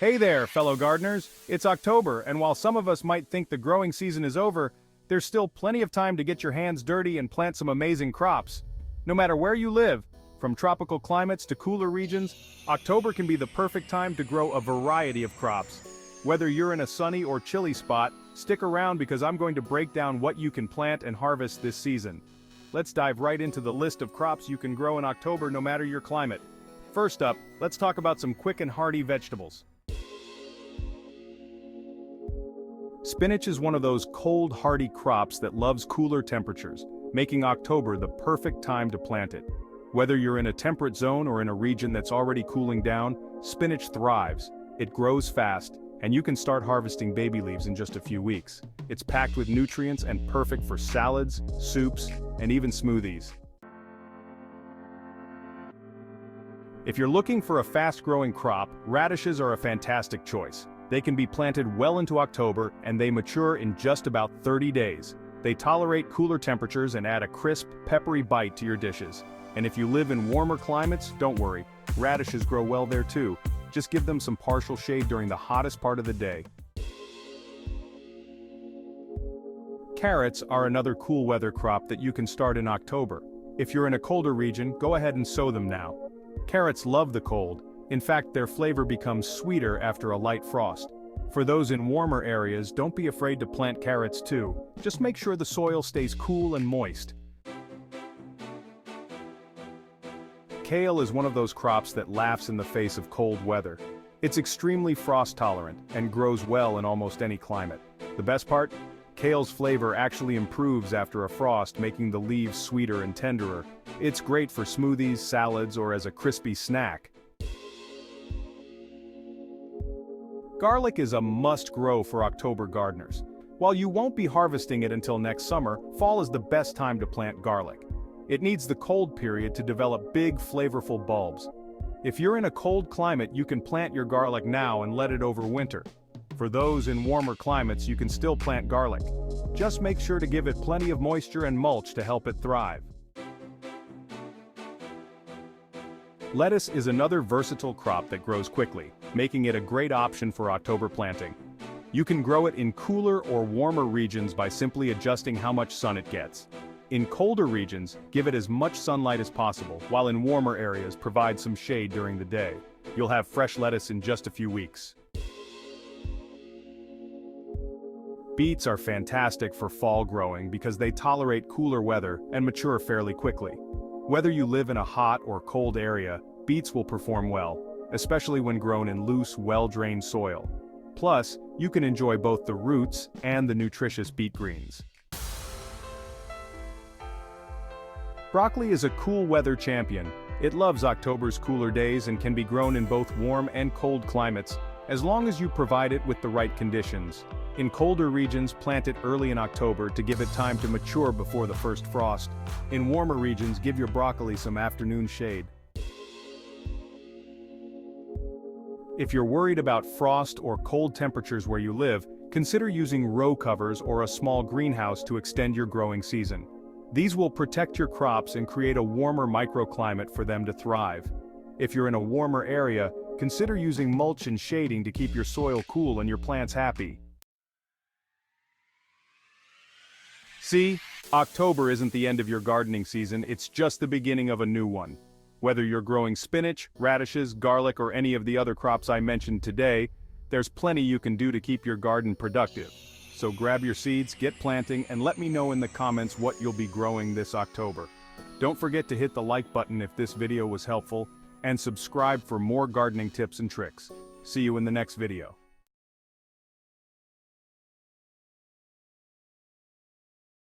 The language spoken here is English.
Hey there, fellow gardeners! It's October, and while some of us might think the growing season is over, there's still plenty of time to get your hands dirty and plant some amazing crops. No matter where you live, from tropical climates to cooler regions, October can be the perfect time to grow a variety of crops. Whether you're in a sunny or chilly spot, stick around because I'm going to break down what you can plant and harvest this season. Let's dive right into the list of crops you can grow in October no matter your climate. First up, let's talk about some quick and hearty vegetables. Spinach is one of those cold, hardy crops that loves cooler temperatures, making October the perfect time to plant it. Whether you're in a temperate zone or in a region that's already cooling down, spinach thrives. It grows fast, and you can start harvesting baby leaves in just a few weeks. It's packed with nutrients and perfect for salads, soups, and even smoothies. If you're looking for a fast-growing crop, radishes are a fantastic choice. They can be planted well into October, and they mature in just about 30 days. They tolerate cooler temperatures and add a crisp, peppery bite to your dishes. And if you live in warmer climates, don't worry, radishes grow well there too. Just give them some partial shade during the hottest part of the day. Carrots are another cool weather crop that you can start in October. If you're in a colder region, go ahead and sow them now. Carrots love the cold. In fact, their flavor becomes sweeter after a light frost. For those in warmer areas, don't be afraid to plant carrots too. Just make sure the soil stays cool and moist. Kale is one of those crops that laughs in the face of cold weather. It's extremely frost-tolerant and grows well in almost any climate. The best part? Kale's flavor actually improves after a frost, making the leaves sweeter and tenderer. It's great for smoothies, salads, or as a crispy snack. Garlic is a must-grow for October gardeners. While you won't be harvesting it until next summer, fall is the best time to plant garlic. It needs the cold period to develop big, flavorful bulbs. If you're in a cold climate, you can plant your garlic now and let it overwinter. For those in warmer climates, you can still plant garlic. Just make sure to give it plenty of moisture and mulch to help it thrive. Lettuce is another versatile crop that grows quickly, making it a great option for October planting. You can grow it in cooler or warmer regions by simply adjusting how much sun it gets. In colder regions, give it as much sunlight as possible, while in warmer areas, provide some shade during the day. You'll have fresh lettuce in just a few weeks. Beets are fantastic for fall growing because they tolerate cooler weather and mature fairly quickly. Whether you live in a hot or cold area, beets will perform well, especially when grown in loose, well-drained soil. Plus, you can enjoy both the roots and the nutritious beet greens. Broccoli is a cool weather champion. It loves October's cooler days and can be grown in both warm and cold climates, as long as you provide it with the right conditions. In colder regions, plant it early in October to give it time to mature before the first frost. In warmer regions, give your broccoli some afternoon shade. If you're worried about frost or cold temperatures where you live, consider using row covers or a small greenhouse to extend your growing season. These will protect your crops and create a warmer microclimate for them to thrive. If you're in a warmer area, consider using mulch and shading to keep your soil cool and your plants happy. See, October isn't the end of your gardening season, it's just the beginning of a new one. Whether you're growing spinach, radishes, garlic, or any of the other crops I mentioned today, there's plenty you can do to keep your garden productive. So grab your seeds, get planting, and let me know in the comments what you'll be growing this October. Don't forget to hit the like button if this video was helpful, and subscribe for more gardening tips and tricks. See you in the next video.